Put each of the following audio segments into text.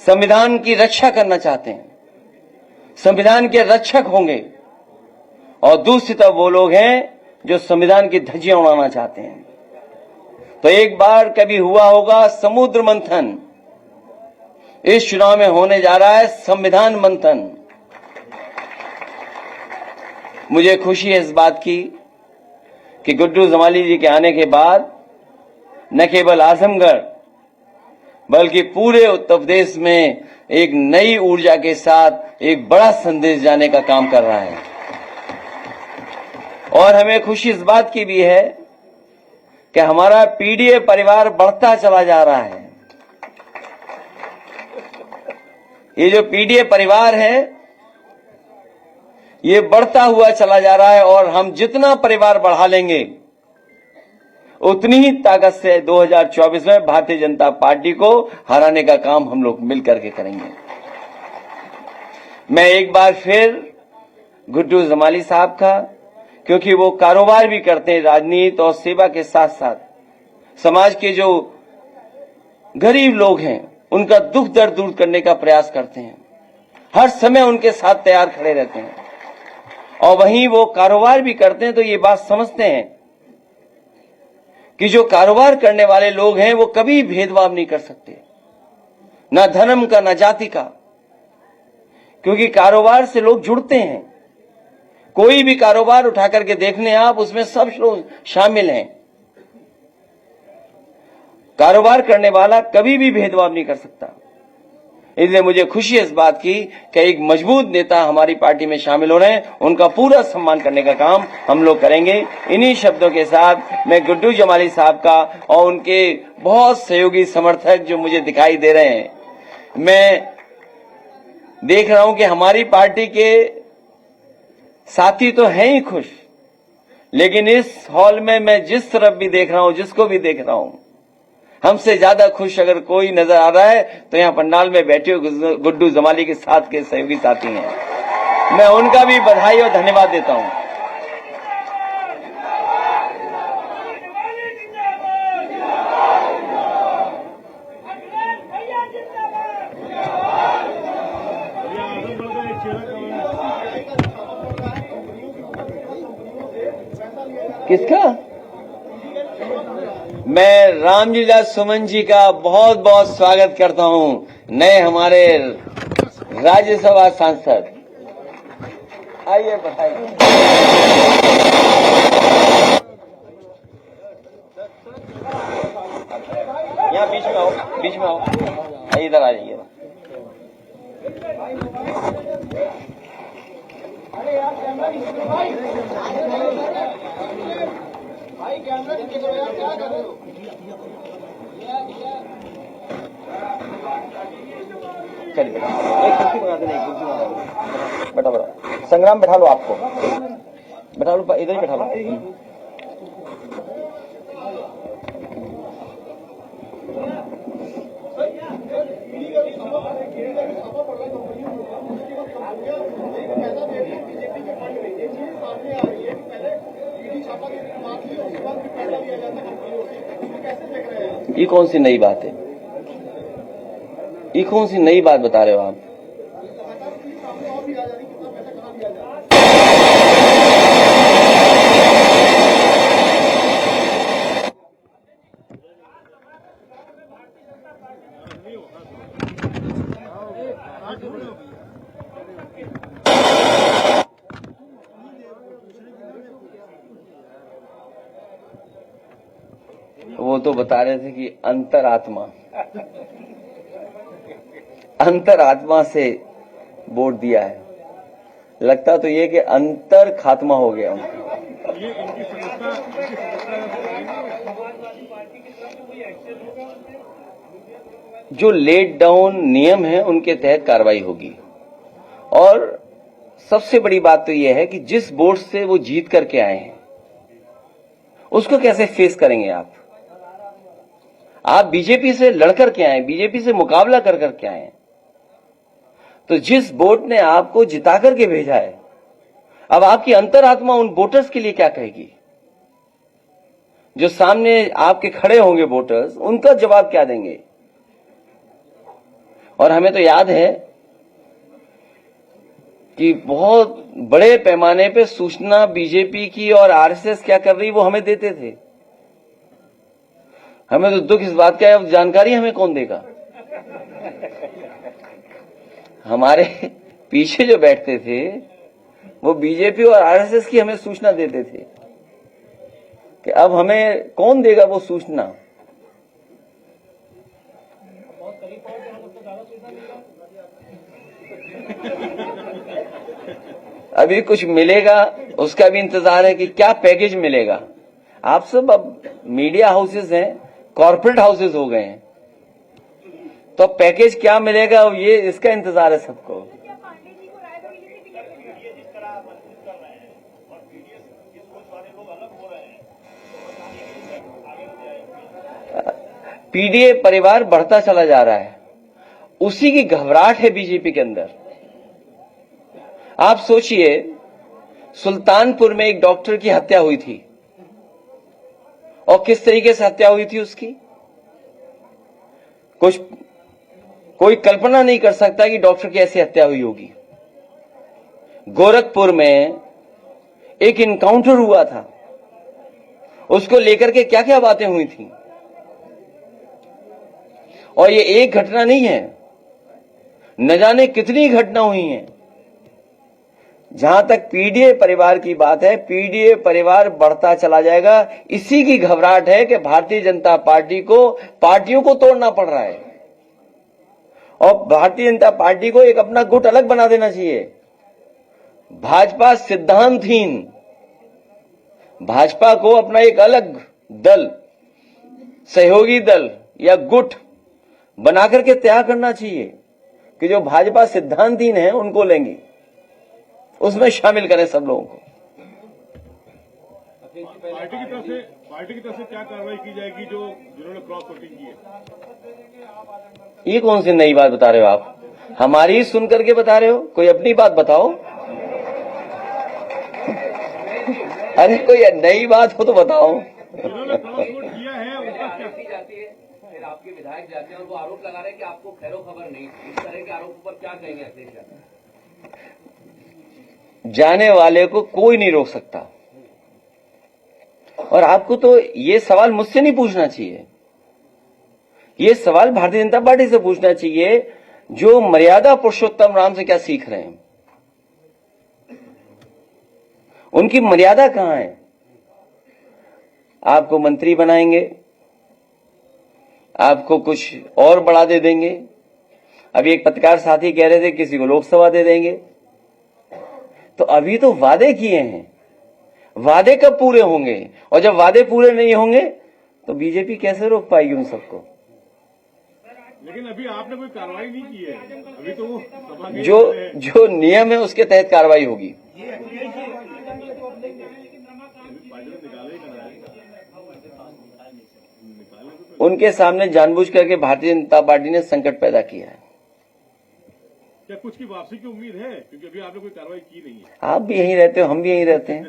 संविधान की रक्षा करना चाहते हैं, संविधान के रक्षक होंगे, और दूसरी तरफ वो लोग हैं जो संविधान की धज्जियां उड़ाना चाहते हैं। तो एक बार कभी हुआ होगा समुद्र मंथन, इस चुनाव में होने जा रहा है संविधान मंथन। मुझे खुशी है इस बात की कि गुड्डू जमाली जी के आने के बाद न केवल आजमगढ़ बल्कि पूरे उत्तर प्रदेश में एक नई ऊर्जा के साथ एक बड़ा संदेश जाने का काम कर रहा है। और हमें खुशी इस बात की भी है कि हमारा पीडीए परिवार बढ़ता चला जा रहा है। ये जो पीडीए परिवार है ये बढ़ता हुआ चला जा रहा है, और हम जितना परिवार बढ़ा लेंगे उतनी ही ताकत से 2024 में भारतीय जनता पार्टी को हराने का काम हम लोग मिलकर के करेंगे। मैं एक बार फिर गुड्डू जमाली साहब का, क्योंकि वो कारोबार भी करते हैं राजनीति और सेवा के साथ साथ, समाज के जो गरीब लोग हैं उनका दुख दर्द दूर करने का प्रयास करते हैं, हर समय उनके साथ तैयार खड़े रहते हैं, और वहीं वो कारोबार भी करते हैं। तो ये बात समझते हैं कि जो कारोबार करने वाले लोग हैं वो कभी भेदभाव नहीं कर सकते, ना धर्म का ना जाति का, क्योंकि कारोबार से लोग जुड़ते हैं। कोई भी कारोबार उठा करके देखने आप, उसमें सब लोग शामिल हैं। कारोबार करने वाला कभी भी भेदभाव नहीं कर सकता। इसलिए मुझे खुशी है इस बात की कि एक मजबूत नेता हमारी पार्टी में शामिल हो रहे हैं, उनका पूरा सम्मान करने का काम हम लोग करेंगे। इन्हीं शब्दों के साथ मैं गुड्डू जमाली साहब का और उनके बहुत सहयोगी समर्थक जो मुझे दिखाई दे रहे हैं, मैं देख रहा हूं कि हमारी पार्टी के साथी तो हैं ही खुश, लेकिन इस हॉल में मैं जिस तरफ भी देख रहा हूं, जिसको भी देख रहा हूं, हमसे ज्यादा खुश अगर कोई नजर आ रहा है तो यहाँ पंडाल में बैठे हुए गुड्डू जमाली के साथ के सहयोगी साथी हैं। मैं उनका भी बधाई और धन्यवाद देता हूं। किसका? मैं रामलीला सुमन जी का बहुत बहुत स्वागत करता हूं, नए हमारे राज्यसभा सांसद। आइए बताइए। यहाँ बीच में आओ, बीच में आओ, इधर आ जाइए। भाई कैमरा नीचे करो यार, क्या कर रहे हो? चलिए एक कुर्सी बना देना, एक कुर्सी बना देना। बैठा बैठा संग्राम, बैठा लो, आपको बैठा लो, इधर ही बैठा लो। ये कौन सी नई बात है? ये कौन सी नई बात बता रहे हो आप? वो तो बता रहे थे कि अंतरात्मा से वोट दिया है। लगता तो ये कि अंतर खात्मा हो गया उनका। जो लेट डाउन नियम है उनके तहत कार्रवाई होगी। और सबसे बड़ी बात तो यह है कि जिस वोट से वो जीत करके आए हैं उसको कैसे फेस करेंगे आप? आप बीजेपी से लड़कर के आए, बीजेपी से मुकाबला कर करके आए, तो जिस वोट ने आपको जिता करके भेजा है, अब आपकी अंतरात्मा उन वोटर्स के लिए क्या कहेगी? जो सामने आपके खड़े होंगे वोटर्स, उनका जवाब क्या देंगे? और हमें तो याद है कि बहुत बड़े पैमाने पे सूचना बीजेपी की और आरएसएस क्या कर रही वो हमें देते थे। हमें तो दुख इस बात का है, जानकारी हमें कौन देगा। हमारे पीछे जो बैठते थे वो बीजेपी और आरएसएस की हमें सूचना देते थे कि अब हमें कौन देगा वो सूचना। अभी कुछ मिलेगा उसका भी इंतजार है कि क्या पैकेज मिलेगा। आप सब अब मीडिया हाउसेस हैं, कॉर्पोरेट हाउसेस हो गए हैं, तो पैकेज क्या मिलेगा ये इसका इंतजार है सबको। पीडीए परिवार बढ़ता चला जा रहा है, उसी की घबराहट है बीजेपी के अंदर। आप सोचिए, सुल्तानपुर में एक डॉक्टर की हत्या हुई थी और किस तरीके से हत्या हुई थी उसकी, कोई कल्पना नहीं कर सकता कि डॉक्टर की ऐसी हत्या हुई होगी। गोरखपुर में एक इनकाउंटर हुआ था, उसको लेकर के क्या क्या बातें हुई थी। और ये एक घटना नहीं है, न जाने कितनी घटना हुई हैं। जहां तक पीडीए परिवार की बात है, पीडीए परिवार बढ़ता चला जाएगा। इसी की घबराहट है कि भारतीय जनता पार्टी को पार्टियों को तोड़ना पड़ रहा है और भारतीय जनता पार्टी को एक अपना गुट अलग बना देना चाहिए। भाजपा सिद्धांतहीन, भाजपा को अपना एक अलग दल, सहयोगी दल या गुट बनाकर के तैयार करना चाहिए कि जो भाजपा सिद्धांतहीन है उनको लेंगे, उसमें शामिल करें सब लोगों को। पार्टी की तरफ से क्या कार्रवाई की जाएगी जो जिन्होंने क्रॉस वोटिंग की है? ये कौन सी नई बात बता रहे हो आप? हमारी सुन करके बता रहे हो? कोई अपनी बात बताओ। अरे कोई नई बात हो तो बताओ। जिन्होंने क्रॉस वोट किया है उनका क्या? फिर आपके विधायक जाते हैं और वो आरोप लगा रहे हैं कि आपको खैरो खबर नहीं। इस तरह के आरोप पर क्या कहेंगे अखिलेश यादव? जाने वाले को कोई नहीं रोक सकता। और आपको तो ये सवाल मुझसे नहीं पूछना चाहिए, ये सवाल भारतीय जनता पार्टी से पूछना चाहिए, जो मर्यादा पुरुषोत्तम राम से क्या सीख रहे हैं। उनकी मर्यादा कहां है? आपको मंत्री बनाएंगे, आपको कुछ और बढ़ा दे देंगे। अभी एक पत्रकार साथी कह रहे थे किसी को लोकसभा दे देंगे। तो अभी तो वादे किए हैं, वादे कब पूरे होंगे? और जब वादे पूरे नहीं होंगे तो बीजेपी कैसे रोक पाएगी उन सबको? लेकिन अभी आपने कोई कार्रवाई नहीं की है, अभी तो वो सभा के जो नियम है उसके तहत कार्रवाई होगी। उनके सामने जानबूझ करके भारतीय जनता पार्टी ने संकट पैदा किया है। क्या कुछ की वापसी की उम्मीद है? क्योंकि अभी आपने कोई कार्रवाई की नहीं है। आप भी यहीं रहते हो, हम भी यहीं रहते हैं।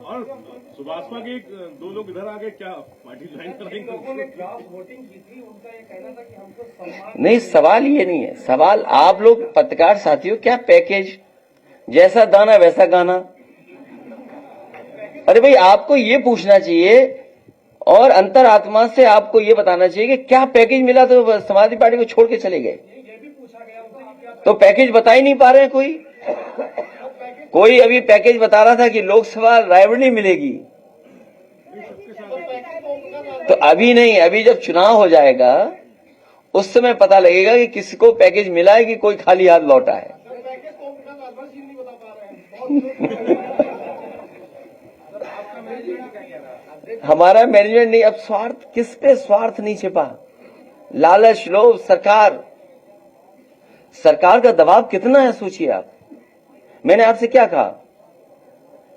और सुभाषपा के दो लोग इधर आ गए, क्या पार्टी ज्वाइन करेंगे? नहीं, सवाल ये नहीं है। सवाल आप लोग पत्रकार साथियों, क्या पैकेज, जैसा दाना वैसा गाना। अरे भाई, आपको ये पूछना चाहिए और अंतरात्मा से आपको ये बताना चाहिए कि क्या पैकेज मिला तो समाजवादी पार्टी को छोड़ के चले गए। तो पैकेज बता ही नहीं पा रहे हैं। कोई अभी पैकेज बता रहा था कि लोकसभा रायबरेली मिलेगी। तो अभी नहीं, अभी जब चुनाव हो जाएगा उस समय पता लगेगा कि किसको पैकेज मिला है कि कोई खाली हाथ लौटा है। हमारा मैनेजमेंट नहीं, अब स्वार्थ, किस पे स्वार्थ नहीं छिपा? लालच, लोभ, सरकार का दबाव कितना है सोचिए आप। मैंने आपसे क्या कहा?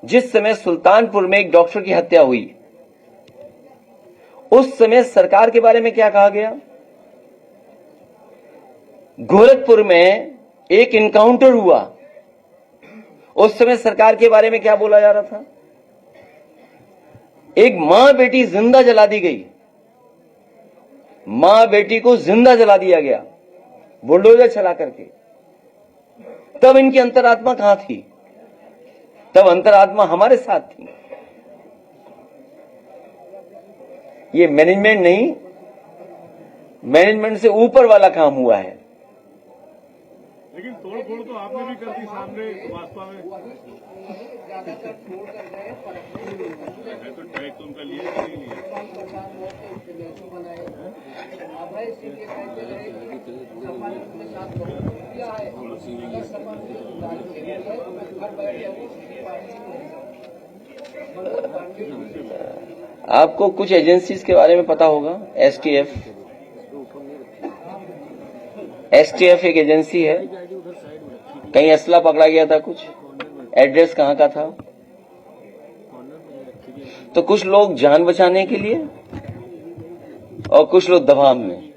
जिस समय सुल्तानपुर में एक डॉक्टर की हत्या हुई, उस समय सरकार के बारे में क्या कहा गया? गोरखपुर में एक इनकाउंटर हुआ, उस समय सरकार के बारे में क्या बोला जा रहा था? एक मां बेटी जिंदा जला दी गई, मां बेटी को जिंदा जला दिया गया बुलडोजर चला करके। तब इनकी अंतरात्मा कहां थी? तब अंतरात्मा हमारे साथ थी। ये मैनेजमेंट नहीं, मैनेजमेंट से ऊपर वाला काम हुआ है। लेकिन तोड़ फोड़ तो आपने भी कर दी सामने भाजपा में, है तो ट्रैक तो उनका लिया कि नहीं लिया? आपको कुछ एजेंसीज के बारे में पता होगा। एसटीएफ एक एजेंसी है, कहीं असला पकड़ा गया था, कुछ एड्रेस कहां का था। तो कुछ लोग जान बचाने के लिए और कुछ लोग दबाव में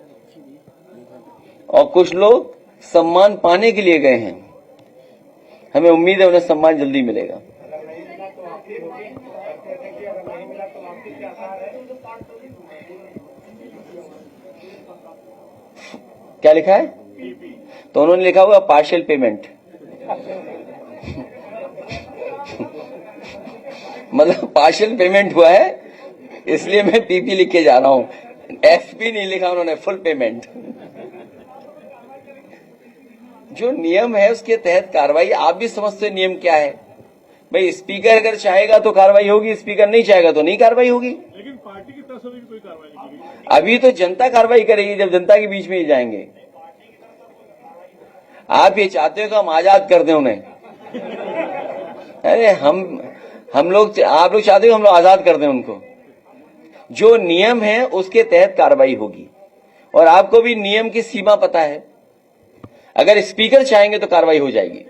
और कुछ लोग सम्मान पाने के लिए गए हैं। हमें उम्मीद है उन्हें सम्मान जल्दी मिलेगा। क्या लिखा है? तो उन्होंने लिखा हुआ पार्शियल पेमेंट मतलब पार्शियल पेमेंट हुआ है, इसलिए मैं पीपी लिख के जा रहा हूं। एफपी नहीं लिखा उन्होंने, फुल पेमेंट। जो नियम है उसके तहत कार्रवाई। आप भी समझते हो नियम क्या है। भाई स्पीकर अगर चाहेगा तो कार्रवाई होगी, स्पीकर नहीं चाहेगा तो नहीं कार्रवाई होगी। लेकिन पार्टी की तरफ से भी कोई कार्रवाई नहीं की गई। अभी तो जनता कार्रवाई करेगी जब जनता के बीच में ही जाएंगे। आप ये चाहते हो कि हम आजाद कर दें उन्हें? अरे हम लोग, आप लोग चाहते हो हम लोग आजाद कर दें उनको? जो नियम है उसके तहत कार्रवाई होगी। और आपको भी नियम की सीमा पता है। अगर स्पीकर चाहेंगे तो कार्रवाई हो जाएगी।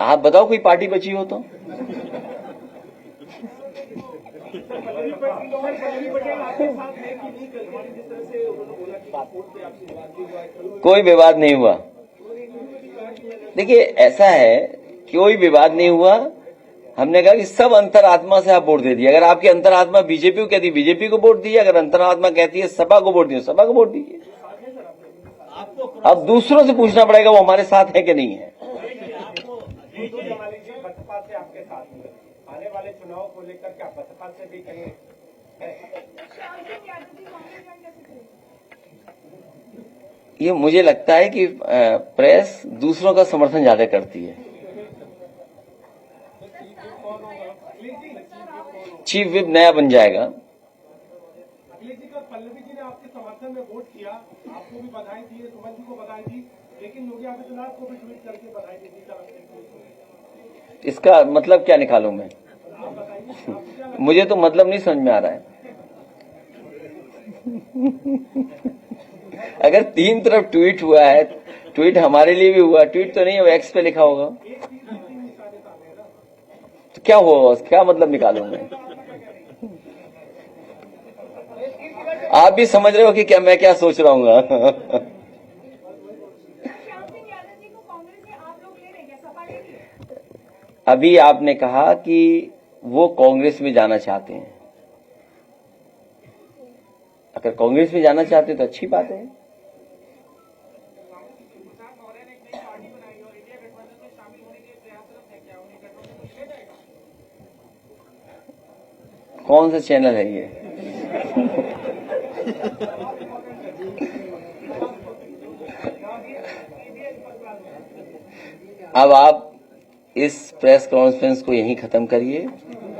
आप बताओ कोई पार्टी बची हो तो। कोई विवाद नहीं हुआ। देखिए ऐसा है, कोई विवाद नहीं हुआ। हमने कहा कि सब अंतरात्मा से आप वोट दे दिए। अगर आपकी अंतरात्मा बीजेपी को कहती है बीजेपी को वोट दीजिए, अगर अंतरात्मा कहती है सपा को वोट दीजिए सपा को वोट दीजिए। अब दूसरों से पूछना पड़ेगा वो हमारे साथ है कि नहीं है। बसपा से आपके साथ में आने वाले चुनाव को लेकर क्या बसपा से भी कहीं ये मुझे लगता है कि प्रेस दूसरों का समर्थन ज्यादा करती है। चीफ विप नया बन जाएगा। अखिलेश जी का पल्लवी जी ने आपके समर्थन में वोट किया, आपको भी बधाई दी, सुमन जी को बधाई दी, लेकिन योगी आदित्यनाथ को भी ट्वीट करके बधाई दी। इसका मतलब क्या निकालूं मैं? मुझे तो मतलब नहीं समझ में आ रहा है। अगर तीन तरफ ट्वीट हुआ है, ट्वीट हमारे लिए भी हुआ, ट्वीट तो नहीं है, एक्स पे लिखा होगा, तो क्या होगा? क्या मतलब निकालूं मैं? आप भी समझ रहे हो कि क्या मैं क्या सोच रहा हूँ। अभी आपने कहा कि वो कांग्रेस में जाना चाहते हैं। अगर कांग्रेस में जाना चाहते हैं तो अच्छी बात है। कौन सा चैनल है ये? अब आप इस प्रेस कॉन्फ्रेंस को यहीं खत्म करिए।